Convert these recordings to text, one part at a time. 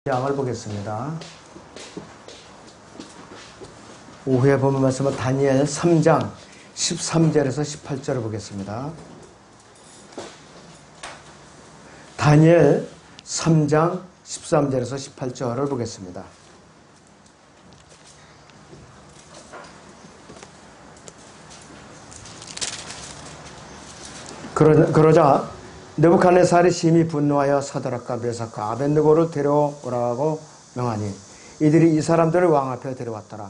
장을 보겠습니다. 오후에 본 말씀은 다니엘 3장 13절에서 18절을 보겠습니다. 다니엘 3장 13절에서 18절을 보겠습니다. 그러자 느부갓네살이 심히 분노하여 사드락과 메삭과 아벳느고를 데려오라고 명하니 이들이 이 사람들을 왕 앞에 데려왔더라.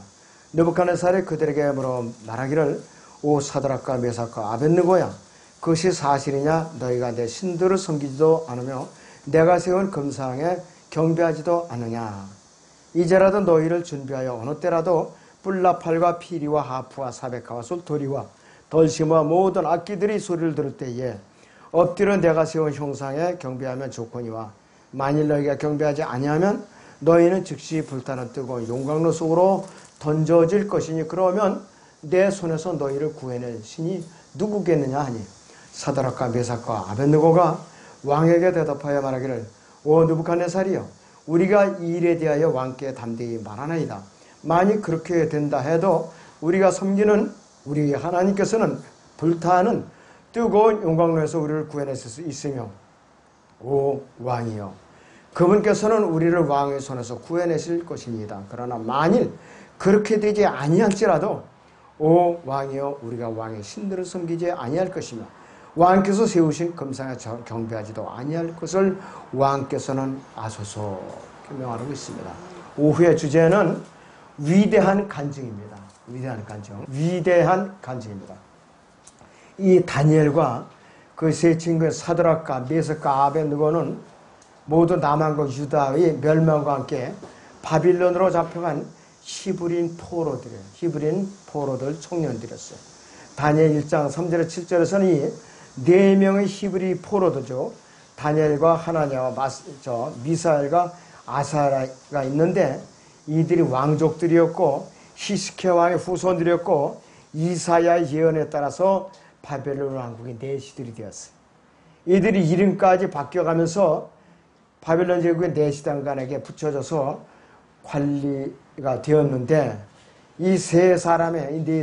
느부갓네살이 그들에게 물어 말하기를 오 사드락과 메삭과 아벳느고야, 그것이 사실이냐? 너희가 내 신들을 섬기지도 않으며 내가 세운 금상에 경배하지도 않느냐? 이제라도 너희를 준비하여 어느 때라도 뿔나팔과 피리와 하프와 사베카와 솔토리와 덜시와 모든 악기들이 소리를 들을 때에 엎드려 내가 세운 형상에 경배하면 좋거니와 만일 너희가 경배하지 아니하면 너희는 즉시 불타는 뜨거운 용광로 속으로 던져질 것이니 그러면 내 손에서 너희를 구해낼 신이 누구겠느냐 하니 사드락과 메삭과 아벳느고가 왕에게 대답하여 말하기를 오 느부갓네살이여, 우리가 이 일에 대하여 왕께 담대히 말하나이다. 만일 그렇게 된다 해도 우리가 섬기는 우리 하나님께서는 불타는 뜨거운 용광로에서 우리를 구해낼 수 있으며 오 왕이여, 그분께서는 우리를 왕의 손에서 구해내실 것입니다. 그러나 만일 그렇게 되지 아니할지라도 오 왕이여, 우리가 왕의 신들을 섬기지 아니할 것이며 왕께서 세우신 금상에 경배하지도 아니할 것을 왕께서는 아소서 명하고 있습니다. 오후의 주제는 위대한 간증입니다. 위대한 간증. 위대한 간증입니다. 이 다니엘과 그 세 친구의 사드락과 메삭과 아벳느고는 모두 남한국 유다의 멸망과 함께 바빌론으로 잡혀간 히브리인 포로들이에요. 히브리인 포로들 청년들이었어요. 다니엘 1장 3절에 7절에서는 이 4명의 히브리 포로들죠. 다니엘과 하나냐와 미사엘과 아사라가 있는데 이들이 왕족들이었고 히스기야 왕의 후손들이었고 이사야의 예언에 따라서 바벨론 왕국의 내시들이 되었어요. 이들이 이름까지 바뀌어가면서 바벨론 제국의 내시장관에게 붙여져서 관리가 되었는데 이 네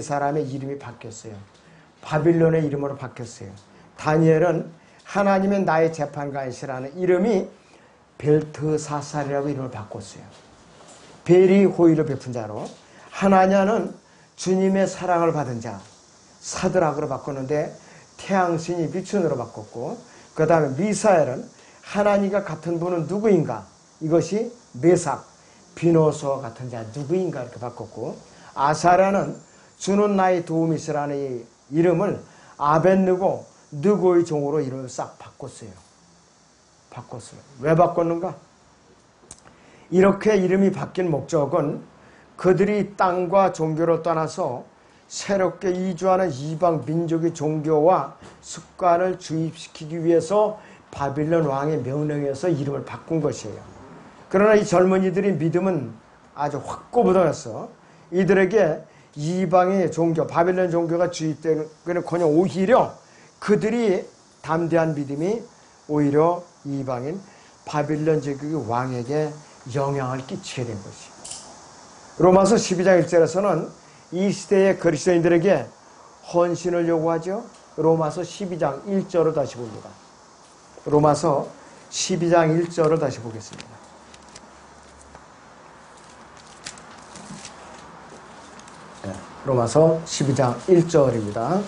사람의 이름이 바뀌었어요. 바빌론의 이름으로 바뀌었어요. 다니엘은 하나님의 나의 재판관이시라는 이름이 벨트사살이라고 이름을 바꿨어요. 벨이 호의를 베푼 자로, 하나냐는 주님의 사랑을 받은 자, 사드락으로 바꿨는데 태양신이 미천으로 바꿨고, 그 다음에 미사엘은 하나님과 같은 분은 누구인가? 이것이 메삭, 비노스와 같은 자 누구인가? 이렇게 바꿨고, 아사라는 주는 나의 도움이시라는 이 이름을 아벳느고, 느고의 종으로 이름을 싹 바꿨어요. 왜 바꿨는가? 이렇게 이름이 바뀐 목적은 그들이 땅과 종교를 떠나서 새롭게 이주하는 이방 민족의 종교와 습관을 주입시키기 위해서 바빌론 왕의 명령에서 이름을 바꾼 것이에요. 그러나 이 젊은이들의 믿음은 아주 확고부동했어. 이들에게 이방의 종교, 바빌론 종교가 주입되기는커녕 오히려 그들이 담대한 믿음이 오히려 이방인 바빌론 제국의 왕에게 영향을 끼치게 된 것이에요. 로마서 12장 1절에서는 이 시대의 그리스도인들에게 헌신을 요구하죠. 로마서 12장 1절을 다시 봅니다. 로마서 12장 1절을 다시 보겠습니다. 로마서 12장 1절입니다.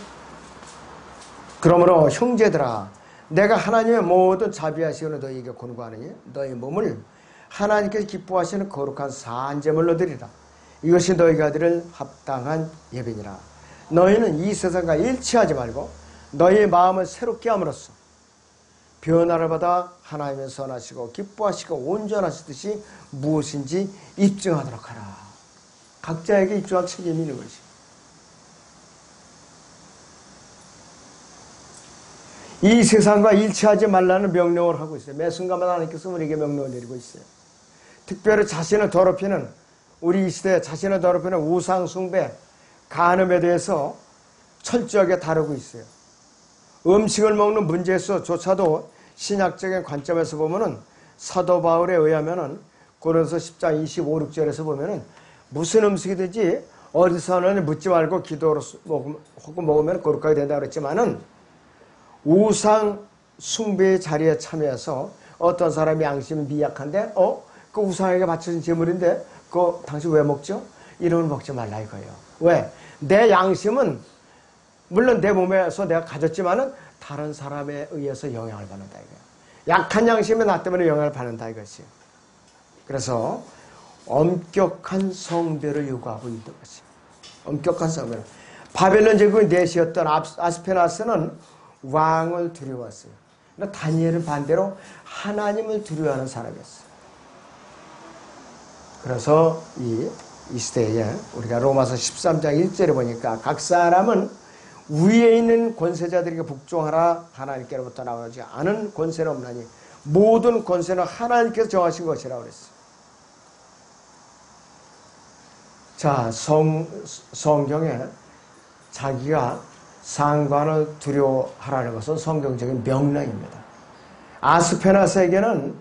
그러므로 형제들아, 내가 하나님의 모든 자비하시오니 너희에게 권고하느니 너희 몸을 하나님께서 기뻐하시는 거룩한 산제물로 드리라. 이것이 너희가 드릴 합당한 예배니라. 너희는 이 세상과 일치하지 말고 너희의 마음을 새롭게 함으로써 변화를 받아 하나님의 선하시고 기뻐하시고 온전하시듯이 무엇인지 입증하도록 하라. 각자에게 입증할 책임이 있는 것이. 이 세상과 일치하지 말라는 명령을 하고 있어요. 매 순간마다 하나님께서 우리에게 명령을 내리고 있어요. 특별히 자신을 더럽히는, 우리 이 시대에 자신을 더럽히는 우상 숭배, 간음에 대해서 철저하게 다루고 있어요. 음식을 먹는 문제에서조차도 신학적인 관점에서 보면은 사도 바울에 의하면은 고린도서 10장 25, 6절에서 보면은 무슨 음식이든지 어디서는 묻지 말고 기도로 혹은 먹으면 거룩하게 된다 그랬지만은 우상 숭배의 자리에 참여해서 어떤 사람이 양심이 미약한데 그 우상에게 바쳐진 제물인데 그거 당신 왜 먹죠? 이런 걸 먹지 말라 이거예요. 왜? 내 양심은 물론 내 몸에서 내가 가졌지만은 다른 사람에 의해서 영향을 받는다 이거예요. 약한 양심이 나 때문에 영향을 받는다 이것이에요. 그래서 엄격한 성배를 요구하고 있는 것이에요. 엄격한 성배. 바벨론 제국의 내시였던 아스페나스는 왕을 두려워했어요. 그러나 다니엘은 반대로 하나님을 두려워하는 사람이었어요. 그래서 이 시대에 우리가 로마서 13장 1절에 보니까 각 사람은 위에 있는 권세자들에게 복종하라 하나님께로부터 나오지 않은 권세는 없나니 모든 권세는 하나님께서 정하신 것이라고 그랬어요. 자, 성경에 자기가 상관을 두려워하라는 것은 성경적인 명령입니다. 아스페나스에게는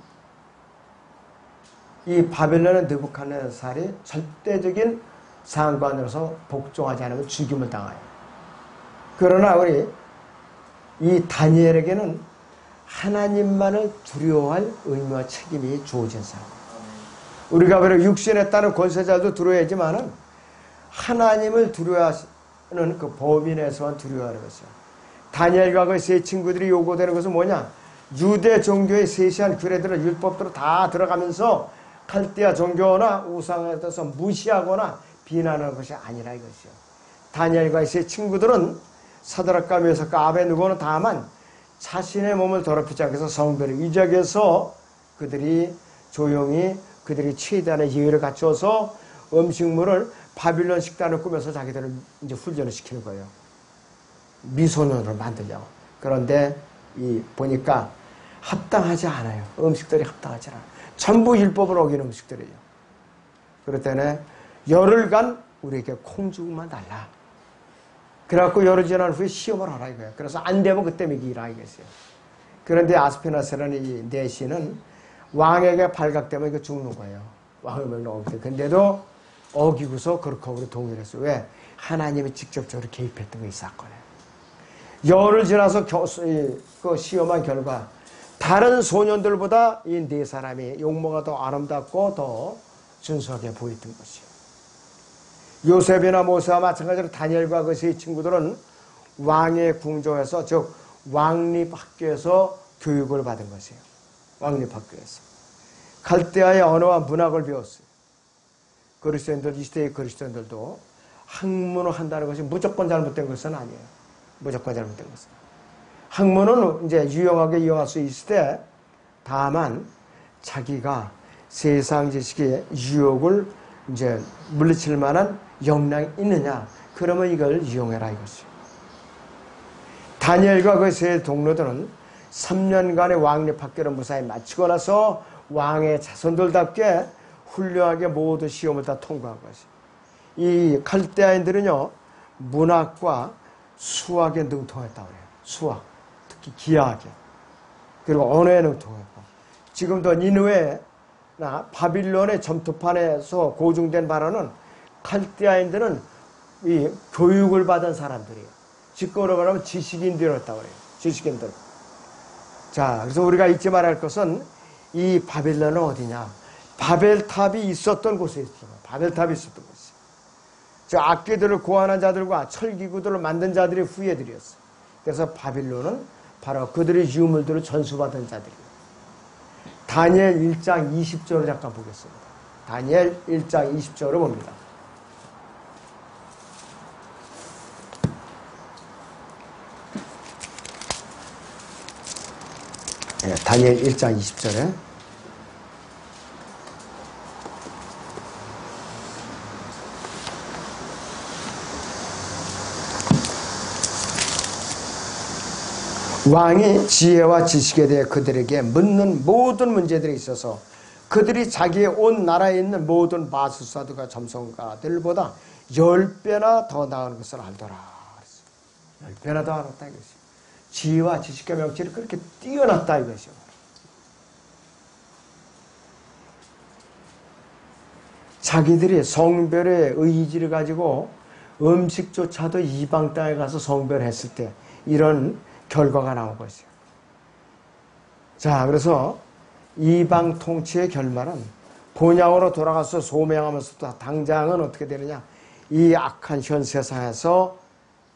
이 바벨론의 느부갓네살이 절대적인 상관으로서 복종하지 않으면 죽임을 당해요. 그러나 우리 이 다니엘에게는 하나님만을 두려워할 의무와 책임이 주어진 사람이에요. 우리가 그래 육신에 따른 권세자도 두려워하지만은 하나님을 두려워하는 그 범위 내에서만 두려워하는 것이요. 다니엘과 그 세 친구들이 요구되는 것은 뭐냐? 유대 종교의 세시한 규례들을 율법대로 다 들어가면서 칼데아 종교나 우상에 대해서 무시하거나 비난하는 것이 아니라 이것이요. 다니엘과 세 친구들은 사드락과 메삭과 아벤느고는 다만 자신의 몸을 더럽히지 않기 위해서 성배를 유지하기위해서 그들이 조용히 그들이 최대한의 예의를 갖춰서 음식물을 바빌론 식단을 꾸며서 자기들을 이제 훈련을 시키는 거예요. 미소년으로 만들려고. 그런데 보니까 합당하지 않아요. 음식들이 합당하지 않아요. 전부 율법을 어기는 음식들이에요. 그럴 때는 열흘간 우리에게 콩죽만 달라. 그래갖고 열흘 지난 후에 시험을 하라 이거예요. 그래서 안 되면 그때 먹이라 이거였어요. 그런데 아스페나스라는 이 내시는 왕에게 발각되면 이거 죽는 거예요. 왕을 먹는 근데도 어기고서 그렇게 하고 동의했어요. 왜? 하나님이 직접적으로 개입했던 거 이 사건에. 열흘 지나서 그 시험한 결과 다른 소년들보다 이 네 사람이 용모가 더 아름답고 더 준수하게 보였던 것이에요. 요셉이나 모세와 마찬가지로 다니엘과 그 세 친구들은 왕의 궁정에서 즉 왕립학교에서 교육을 받은 것이에요. 왕립학교에서. 칼데아의 언어와 문학을 배웠어요. 그리스도인들, 이 시대의 그리스도인들도 학문을 한다는 것이 무조건 잘못된 것은 아니에요. 무조건 잘못된 것은. 학문은 이제 유용하게 이용할 수 있을 때 다만 자기가 세상 지식의 유혹을 이제 물리칠 만한 역량이 있느냐 그러면 이걸 이용해라 이것이요. 다니엘과 그 세 동료들은 3년간의 왕립학교를 무사히 마치고 나서 왕의 자손들답게 훌륭하게 모두 시험을 다 통과한 것이요. 이 칼데아인들은요 문학과 수학에 능통했다고 해요. 수학, 특히 기하학에. 그리고 언어에 능통했고 지금도 니느웨나 바빌론의 점토판에서 고증된 바로는 칼데아인들은 이 교육을 받은 사람들이에요. 직거로 말하면 지식인들이었다고 그래요. 지식인들. 자, 그래서 우리가 잊지 말아야 할 것은 이 바빌론은 어디냐? 바벨탑이 있었던 곳에 있어요. 바벨탑이 있었던 곳이에요. 저 악기들을 고안한 자들과 철기구들을 만든 자들이 후예들이었어요. 그래서 바빌론은 바로 그들의 유물들을 전수받은 자들이에요. 다니엘 1장 20절을 잠깐 보겠습니다. 다니엘 1장 20절을 봅니다. 네, 다니엘 1장 20절에 왕이 지혜와 지식에 대해 그들에게 묻는 모든 문제들이 있어서 그들이 자기의 온 나라에 있는 모든 마술사들과 점성가들보다 10배나 더 나은 것을 알더라. 10배나 더 알았다 이것이. 지혜와 지식의 명치를 그렇게 뛰어났다 이것이요. 자기들이 성별의 의지를 가지고 음식조차도 이방 땅에 가서 성별했을 때 이런 결과가 나오고 있어요. 자, 그래서 이방 통치의 결말은 본향으로 돌아가서 소명하면서도 당장은 어떻게 되느냐? 이 악한 현 세상에서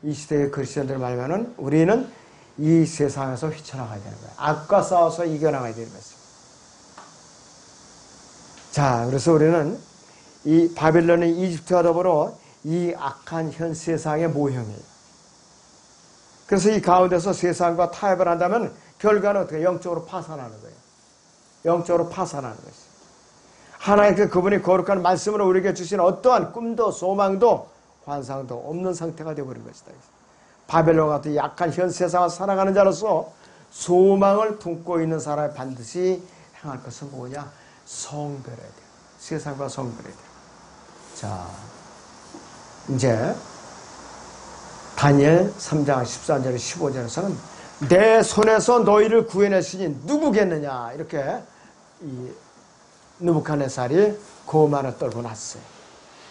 이 시대의 그리스도인들 말하면은 우리는 이 세상에서 휘쳐나가야 되는 거예요. 악과 싸워서 이겨나가야 되는 거예요. 자, 그래서 우리는 이 바빌론의 이집트와 더불어 이 악한 현 세상의 모형이에요. 그래서 이 가운데서 세상과 타협을 한다면 결과는 어떻게 영적으로 파산하는 거예요. 영적으로 파산하는 것이죠. 하나님께 그분이 거룩한 말씀으로 우리에게 주신 어떠한 꿈도 소망도 환상도 없는 상태가 되어버린 것이다. 바벨론 같은 약한 현 세상을 살아가는 자로서 소망을 품고 있는 사람이 반드시 행할 것은 뭐냐? 성별해야 돼요. 세상과 성별해야 돼요. 자, 이제 다니엘 3장 14절 15절에서는 내 손에서 너희를 구해냈으니 누구겠느냐 이렇게 이 느부갓네살이 고만을 떨고 났어요.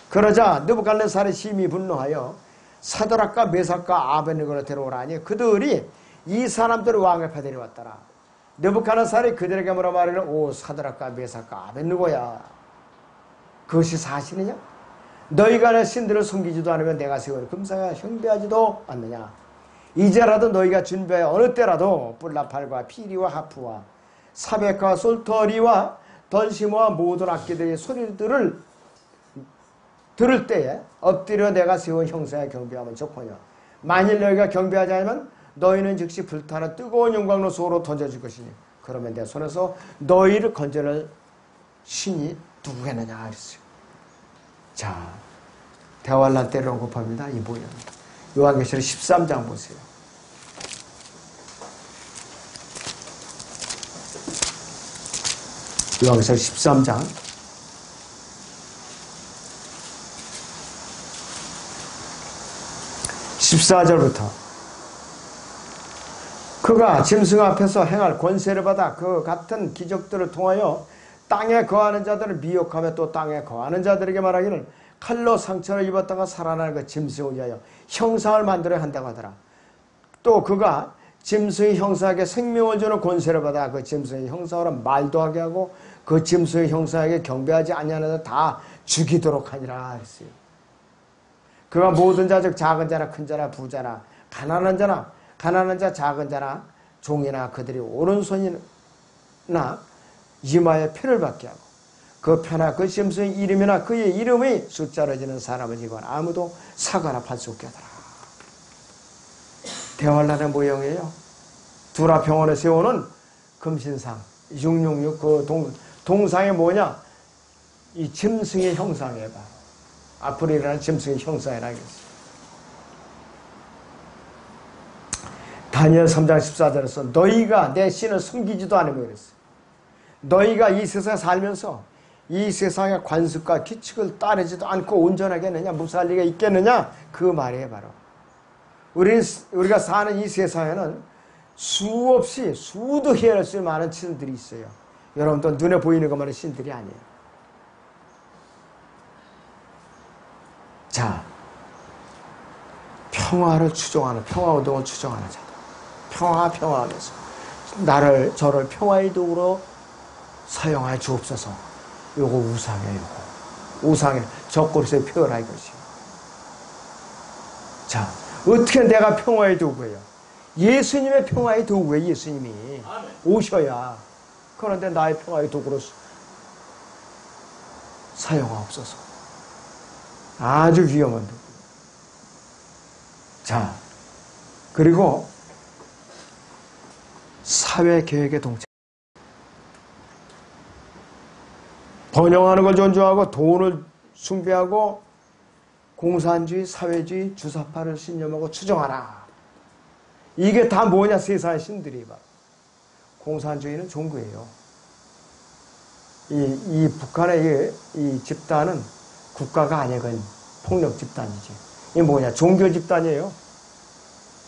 그러자 느부갓네살이 심히 분노하여 사드락과 메삭과 아벳느고를 데려오라니 그들이 이 사람들을 왕 앞에 데려왔더라. 느부갓네살이 그들에게 뭐라 말하냐? 오 사드락과 메삭과 아벳느고야, 그것이 사실이냐? 너희가 내 신들을 숨기지도 않으면 내가 세운 금사가 형배하지도 않느냐? 이제라도 너희가 준비하여 어느 때라도 뿔나팔과 피리와 하프와 사백과 솔터리와 던시모와 모든 악기들의 소리들을 들을 때에 엎드려 내가 세운 형사에 경배하면 좋거냐? 만일 너희가 경배하지 않으면 너희는 즉시 불타는 뜨거운 영광로 속으로 던져질 것이니 그러면 내 손에서 너희를 건져낼 신이 누구겠느냐 그랬어요. 자, 대환란 때를 언급합니다. 이 모형입니다. 요한계시록 13장 보세요. 요한계시록 13장 14절부터 그가 짐승 앞에서 행할 권세를 받아 그 같은 기적들을 통하여 땅에 거하는 자들을 미혹하며 또 땅에 거하는 자들에게 말하기를 칼로 상처를 입었다가 살아나는 그 짐승을 위하여 형상을 만들어야 한다고 하더라. 또 그가 짐승의 형상에게 생명을 주는 권세를 받아 그 짐승의 형상으로 말도 하게 하고 그 짐승의 형상에게 경배하지 아니하는 자 다 죽이도록 하니라 했어요. 그가 모든 자 즉 작은 자나 큰 자나 부자나 가난한 자 작은 자나 종이나 그들이 오른손이나 이마에 표를 받게 하고 그 표나 그 짐승의 이름이나 그의 이름의 숫자로 지는 사람을 이거나 아무도 사과나 팔 수 없게 하더라. 대환란의 모형이에요. 두라 병원에 세우는 금신상 666 그 동상이 뭐냐? 이 짐승의 형상이에요. 앞으로 일어나는 짐승의 형상이라고 했어요. 다니엘 3장 14절에서 너희가 내 신을 숨기지도 않으며 그랬어요. 너희가 이 세상에 살면서 이 세상의 관습과 규칙을 따르지도 않고 온전하겠느냐? 무사할 리가 있겠느냐? 그 말이에요. 바로 우리가 사는 이 세상에는 수없이 수도 헤아릴 수 많은 신들이 있어요. 여러분도 눈에 보이는 것만은 신들이 아니에요. 자, 평화를 추종하는 평화운동을 추종하는 자들, 평화하면서 저를 평화의 도구로 사용하여 주옵소서. 요거 우상이에요. 우상의 적그리스도의 표현할 것이에요. 자, 어떻게 내가 평화의 도구예요? 예수님의 평화의 도구예요. 예수님이 오셔야. 그런데 나의 평화의 도구로 사용하옵소서. 아주 위험한 도구. 자, 그리고 사회계획의 동체. 번영하는 걸 존중하고 돈을 숭배하고 공산주의, 사회주의, 주사파를 신념하고 추종하라. 이게 다 뭐냐? 세상의 신들이 바로. 공산주의는 종교예요. 이 북한의 이 집단은 국가가 아니에요. 폭력 집단이지. 이게 뭐냐? 종교 집단이에요.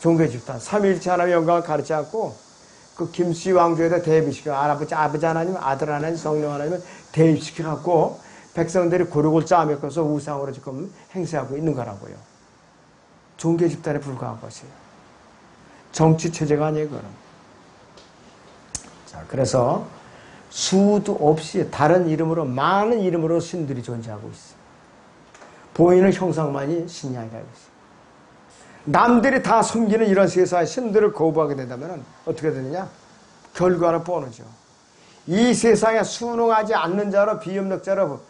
종교 집단. 삼위일체 하나님의 영광을 가르치 않고 그 김씨 왕조에다 대입시켜 아버지 하나님, 아들 하나님, 성령 하나님을 대입시켜갖고 백성들이 고르골 짜먹어서 우상으로 지금 행세하고 있는 거라고요. 종교 집단에 불과한 것이에요. 정치 체제가 아니에요, 그거는. 자, 그래서 수도 없이 다른 이름으로, 많은 이름으로 신들이 존재하고 있어요. 보이는 형상만이 신이 아니라 이것이. 남들이 다 섬기는 이런 세상의 신들을 거부하게 된다면 어떻게 되느냐? 결과는 뻔하죠. 이 세상에 순응하지 않는 자로, 비협력자로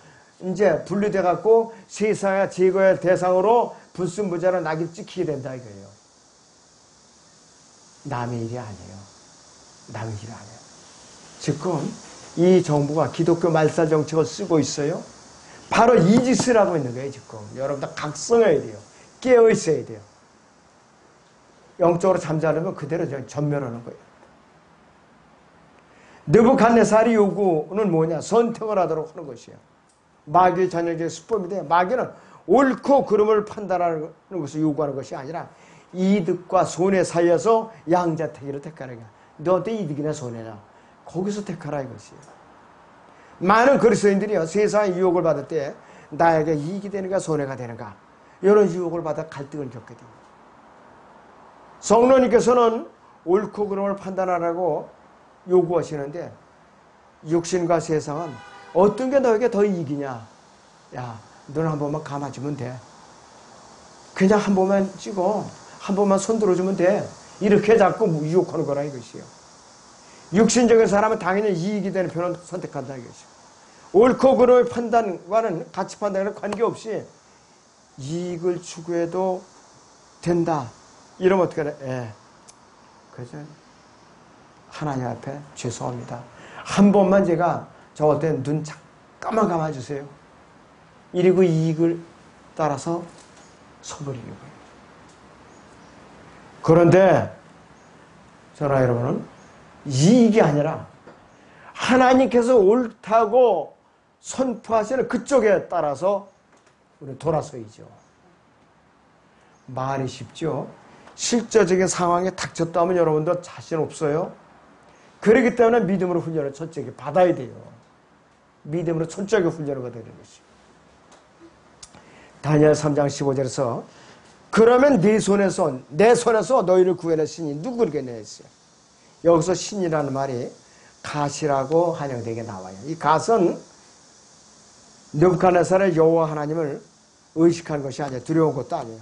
이제 분리돼 갖고 세상의 제거의 대상으로 불순부자로 낙이 찍히게 된다 이거예요. 남의 일이 아니에요. 남의 일이 아니에요. 지금 이 정부가 기독교 말살 정책을 쓰고 있어요. 바로 이 짓을 하고 있는 거예요, 지금. 여러분들 각성해야 돼요. 깨어 있어야 돼요. 영적으로 잠자려면 그대로 전멸하는 거예요. 느부갓네살의 요구는 뭐냐? 선택을 하도록 하는 것이에요. 마귀의 전형적인 수법인데, 마귀는 옳고 그름을 판단하는 것을 요구하는 것이 아니라 이득과 손해 사이에서 양자택일을 택하라. 너한테 이득이나 손해나 거기서 택하라 이것이에요. 많은 그리스도인들이요, 세상의 유혹을 받을 때 나에게 이익이 되는가 손해가 되는가 이런 유혹을 받아 갈등을 겪게 됩니다. 성령님께서는 옳고 그름을 판단하라고 요구하시는데 육신과 세상은 어떤 게 너에게 더 이익이냐? 야, 너는 한 번만 감아주면 돼. 그냥 한 번만 찍어. 한 번만 손 들어주면 돼. 이렇게 자꾸 유혹하는 거라 이것이요. 육신적인 사람은 당연히 이익이 되는 편을 선택한다 이것이요. 옳고 그름의 판단과는 가치 판단과는 관계없이 이익을 추구해도 된다. 이러면 어떻게 해? 예. 그죠? 하나님 앞에 죄송합니다. 한 번만 제가 저한테 눈 잠깐만 감아주세요. 이리고 이익을 따라서 서버리는 거예요. 그런데 저나 여러분은 이익이 아니라 하나님께서 옳다고 선포하시는 그쪽에 따라서 우리 돌아서야죠. 말이 쉽죠. 실제적인 상황에 닥쳤다 하면 여러분들 자신 없어요. 그렇기 때문에 믿음으로 훈련을 철저하게 받아야 돼요. 믿음으로 철저하게 훈련을 받아야 되는 것이죠. 다니엘 3장 15절에서 그러면 내 손에서 너희를 구해낼 신이 누구겠냐 했어요. 여기서 신이라는 말이 갓이라고 한영되게 나와요. 이 갓은 느부갓네살의 여호와 하나님을 의식하는 것이 아니에요. 두려운 것도 아니에요.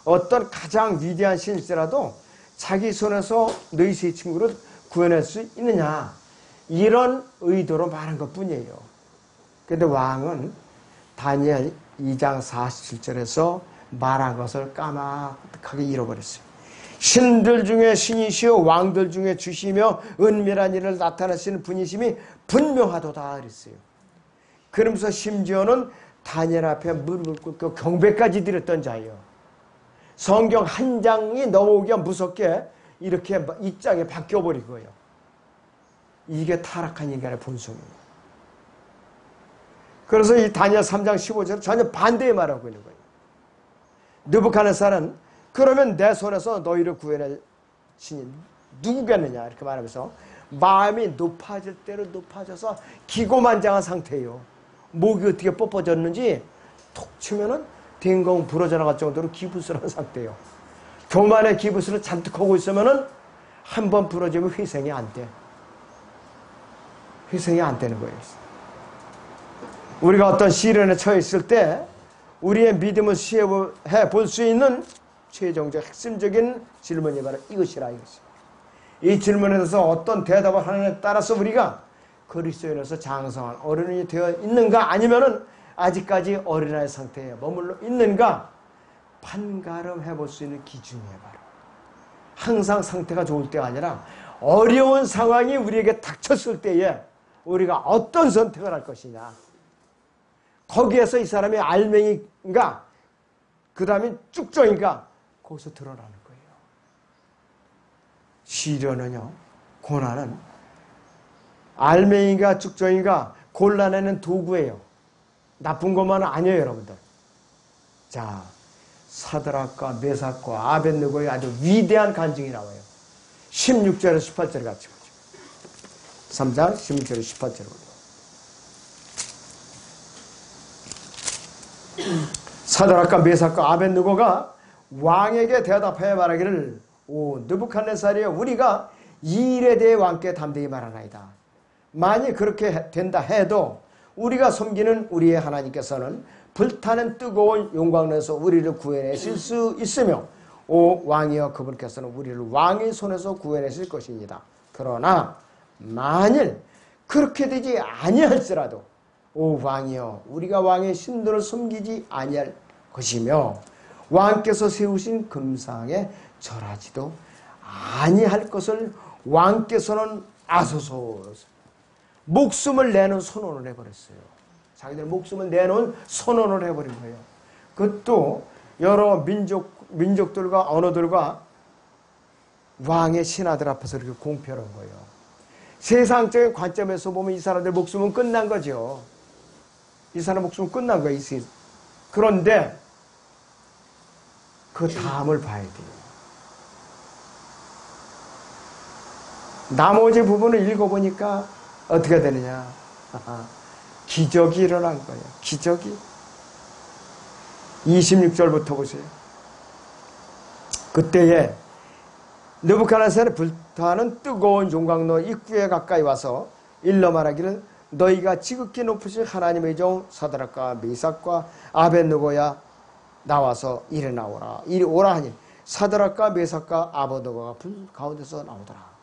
어떤 가장 위대한 신일지라도 자기 손에서 너희 세 친구를 구해낼 수 있느냐 이런 의도로 말한 것뿐이에요. 그런데 왕은 다니엘 2장 47절에서 말한 것을 까마득하게 잃어버렸어요. 신들 중에 신이시오 왕들 중에 주시며 은밀한 일을 나타내시는 분이심이 분명하도다 그랬어요. 그러면서 심지어는 다니엘 앞에 무릎을 꿇고 경배까지 드렸던 자예요. 성경 한 장이 넘어오기가 무섭게 이렇게 이 장에 바뀌어버린 거예요. 이게 타락한 인간의 본성이에요. 그래서 이 다니엘 3장 15절 전혀 반대의 말하고 있는 거예요. 느부갓네살은 그러면 내 손에서 너희를 구해낼 신이 누구겠느냐 이렇게 말하면서 마음이 높아질 대로 높아져서 기고만장한 상태예요. 목이 어떻게 뻗어졌는지 톡 치면은 댕공 부러져 나갈 정도로 기부스러운 상태예요. 교만의 기부스를 잔뜩 하고 있으면은 한 번 부러지면 회생이 안 돼. 회생이 안 되는 거예요. 우리가 어떤 시련에 처해 있을 때 우리의 믿음을 시험해 볼 수 있는 최종적 핵심적인 질문이 바로 이것이라 이것이. 이 질문에 대해서 어떤 대답을 하느냐에 따라서 우리가 그리스도인으로서 장성한 어른이 되어 있는가 아니면은 아직까지 어린아이 상태에 머물러 있는가 판가름해 볼 수 있는 기준이에요. 바로 항상 상태가 좋을 때가 아니라 어려운 상황이 우리에게 닥쳤을 때에 우리가 어떤 선택을 할 것이냐. 거기에서 이 사람이 알맹이인가 그 다음에 쭉정인가 거기서 드러나는 거예요. 시련은요, 고난은 알맹이가 쭉정인가 골라내는 도구예요. 나쁜 것만은 아니에요, 여러분들. 자, 사드락과 메삭과 아벳느고의 아주 위대한 간증이 나와요. 16절에서 18절 같이 보죠. 3장 16절에서 18절 보죠. 사드락과 메삭과 아벳느고가 왕에게 대답하여 말하기를 오 느부갓네살이여 우리가 이 일에 대해 왕께 담대히 말하나이다. 만일 그렇게 된다 해도 우리가 섬기는 우리의 하나님께서는 불타는 뜨거운 용광로에서 우리를 구해내실 수 있으며 오 왕이여 그분께서는 우리를 왕의 손에서 구해내실 것입니다. 그러나 만일 그렇게 되지 아니할지라도 오 왕이여 우리가 왕의 신들을 섬기지 아니할 것이며 왕께서 세우신 금상에 절하지도 아니할 것을 왕께서는 아소서 목숨을 내는 선언을 해버렸어요. 자기들 목숨을 내놓은 선언을 해버린 거예요. 그것도 여러 민족들과 언어들과 왕의 신하들 앞에서 이렇게 공표한 거예요. 세상적인 관점에서 보면 이 사람들 목숨은 끝난 거죠. 이 사람 목숨은 끝난 거예요. 그런데 그 다음을 봐야 돼요. 나머지 부분을 읽어보니까 어떻게 되느냐. 기적이 일어난 거예요. 기적이. 26절부터 보세요. 그때에 느부갓네살이 불타는 뜨거운 용광로 입구에 가까이 와서 일러 말하기를 너희가 지극히 높으신 하나님의 종 사드락과 메삭과 아벳느고야 나와서 이리 나오라. 이리 오라 하니 사드락과 메삭과 아벳느고가 불 가운데서 나오더라.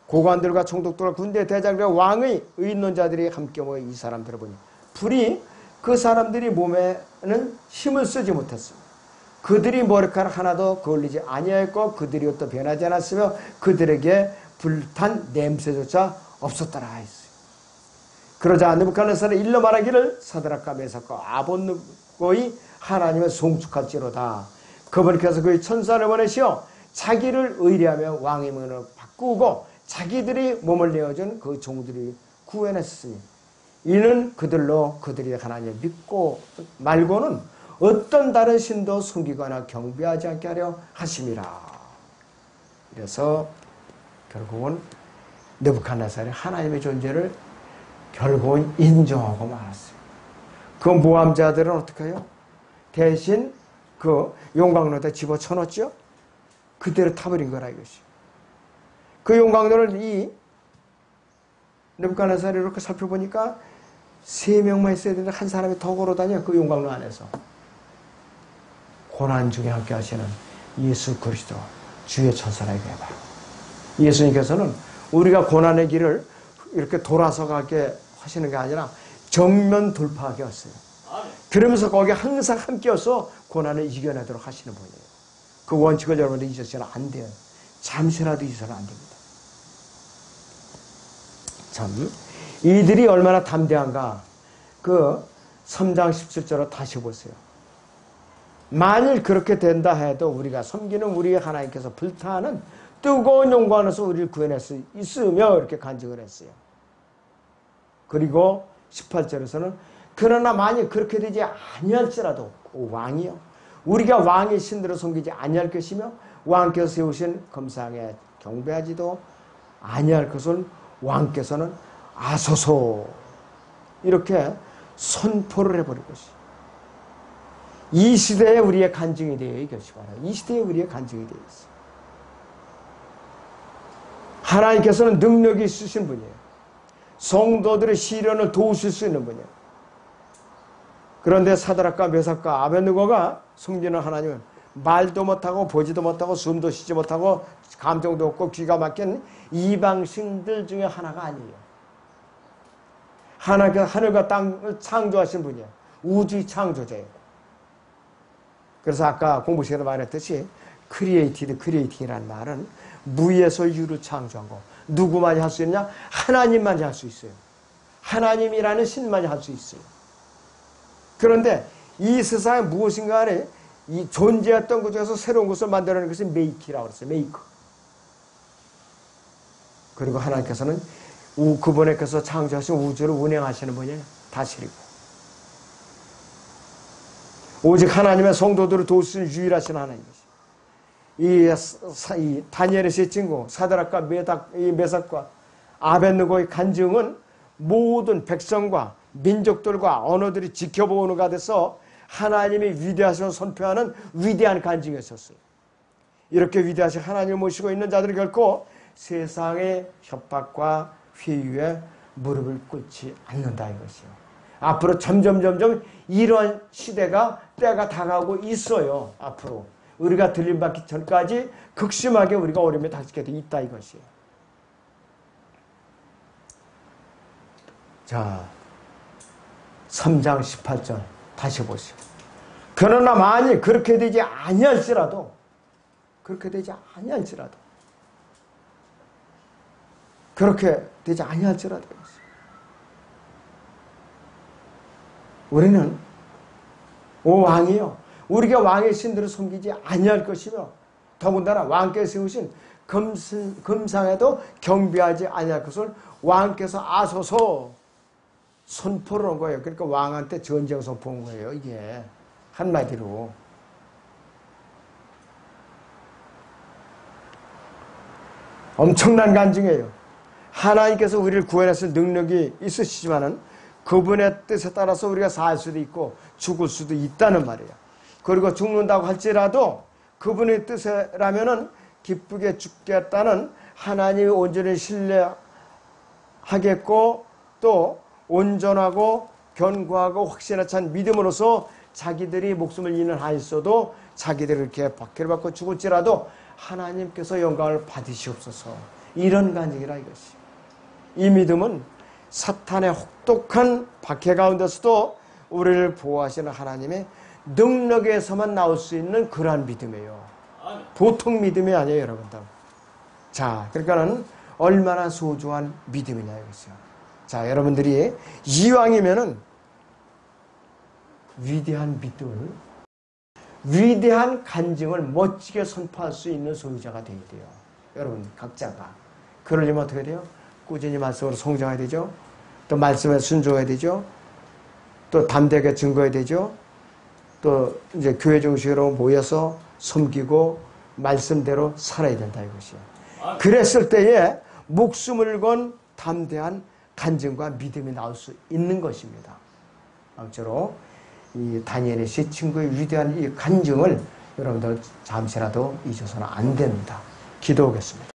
고관들과 총독들과 군대 대장들과 왕의 의논자들이 함께 모여 이 사람들을 보니 불이 그 사람들이 몸에는 힘을 쓰지 못했습니다. 그들이 머리카락 하나도 거울리지 아니하였고 그들이 옷도 변하지 않았으며 그들에게 불탄 냄새조차 없었더라 했어요. 그러자 느부갓네살이 일러 말하기를 사드락과 메삭과 아벳느고의 하나님을 송축할지로다. 그분께서 그의 천사를 보내시어 자기를 의뢰하며 왕의 명을 바꾸고 자기들이 몸을 내어준 그 종들이 구해냈으니 이는 그들로 그들이 하나님을 믿고 말고는 어떤 다른 신도 숨기거나 경배하지 않게 하려 하심이라. 그래서 결국은 느부갓네살이 하나님의 존재를 결국은 인정하고 말았어요. 그 모함자들은 어떻게 해요? 대신 그 용광로에다 집어쳐넣었죠? 그대로 타버린 거라 이것이. 그 용광로를 이 느부갓네살이 이렇게 살펴보니까 3명만 있어야 되는데 한 사람이 더 걸어다녀 그 용광로 안에서. 고난 중에 함께 하시는 예수 그리스도 주의 천사라고 해봐. 예수님께서는 우리가 고난의 길을 이렇게 돌아서 가게 하시는 게 아니라 정면 돌파하게 하세요. 그러면서 거기에 항상 함께여서 고난을 이겨내도록 하시는 분이에요. 그 원칙을 여러분들 잊으시면 안 돼요. 잠시라도 잊어서는 안 됩니다. 참 이들이 얼마나 담대한가. 그 3장 17절로 다시 보세요. 만일 그렇게 된다 해도 우리가 섬기는 우리의 하나님께서 불타는 뜨거운 용광로에서 우리를 구해낼 수 있으며 이렇게 간증을 했어요. 그리고 18절에서는 그러나 만일 그렇게 되지 아니할지라도 왕이요 우리가 왕의 신들을 섬기지 아니할 것이며 왕께서 세우신 금상에 경배하지도 아니할 것을 왕께서는 아소서 이렇게 선포를 해버릴 것이죠. 이 시대에 우리의 간증이 되어 이것이 바로 이 시대에 우리의 간증이 되어 있어요. 하나님께서는 능력이 있으신 분이에요. 성도들의 시련을 도우실 수 있는 분이에요. 그런데 사드락과 메삭과 아벳느고가 숨기는 하나님은 말도 못하고 보지도 못하고 숨도 쉬지 못하고 감정도 없고 귀가 막힌 이방신들 중에 하나가 아니에요. 하나님께서 하늘과 땅을 창조하신 분이에요. 우주의 창조자예요. 그래서 아까 공부 시간에 말했듯이 크리에이티드이라는 말은 무에서 유를 창조한 거. 누구만이 할 수 있냐? 하나님만이 할 수 있어요. 하나님이라는 신만이 할 수 있어요. 그런데 이 세상에 무엇인가 안에 이 존재했던 것 중에서 새로운 것을 만들어내는 것이 메이키라고 그랬어요. 메이커. 그리고 하나님께서는 그분께서 창조하신 우주를 운행하시는 분이에요. 다스리고. 오직 하나님의 성도들을 도우시는 유일하신 하나님이시죠. 이 다니엘의 세 친구 사드락과 메삭과 아벳느고의 간증은 모든 백성과 민족들과 언어들이 지켜보는 가운데서 하나님이 위대하심을 선포하는 위대한 간증이었었어요. 이렇게 위대하신 하나님을 모시고 있는 자들은 결코 세상의 협박과 회유에 무릎을 꿇지 않는다 이것이요. 앞으로 점점 이런 시대가 때가 다가오고 있어요. 앞으로 우리가 들림받기 전까지 극심하게 우리가 어려움에 닥치게 돼 있다 이것이에요. 자, 3장 18절 다시 보시오. 그러나 만일 그렇게 되지 아니할지라도 그렇게 되지 아니할지라도 우리는 오 왕이요 우리가 왕의 신들을 섬기지 아니할 것이며 더군다나 왕께서 세우신 금상에도 경배하지 아니할 것을 왕께서 아소서 선포를 한 거예요. 그러니까 왕한테 전쟁 선포한 거예요. 이게 한마디로 엄청난 간증이에요. 하나님께서 우리를 구원하실 능력이 있으시지만은 그분의 뜻에 따라서 우리가 살 수도 있고 죽을 수도 있다는 말이에요. 그리고 죽는다고 할지라도 그분의 뜻이라면은 기쁘게 죽겠다는 하나님이 온전히 신뢰하겠고 또 온전하고 견고하고 확신에 찬 믿음으로서 자기들이 목숨을 잃는 한 있어도 자기들을 이렇게 박해를 받고 죽을지라도 하나님께서 영광을 받으시옵소서. 이런 간증이라 이것이. 이 믿음은 사탄의 혹독한 박해 가운데서도 우리를 보호하시는 하나님의 능력에서만 나올 수 있는 그러한 믿음이에요. 보통 믿음이 아니에요, 여러분들. 자, 그러니까는 얼마나 소중한 믿음이냐 이것이요. 자, 여러분들이 이왕이면은 위대한 믿음을, 위대한 간증을 멋지게 선포할 수 있는 소유자가 되어야 돼요. 여러분 각자가. 그러려면 어떻게 돼요? 꾸준히 말씀으로 성장해야 되죠. 또 말씀에 순종해야 되죠. 또 담대하게 증거해야 되죠. 또 이제 교회 정식으로 모여서 섬기고 말씀대로 살아야 된다 이것이요. 그랬을 때에 목숨을 건 담대한 간증과 믿음이 나올 수 있는 것입니다. 아무쪼록 이 다니엘의 세 친구의 위대한 이 간증을 여러분들 잠시라도 잊어서는 안 됩니다. 기도하겠습니다.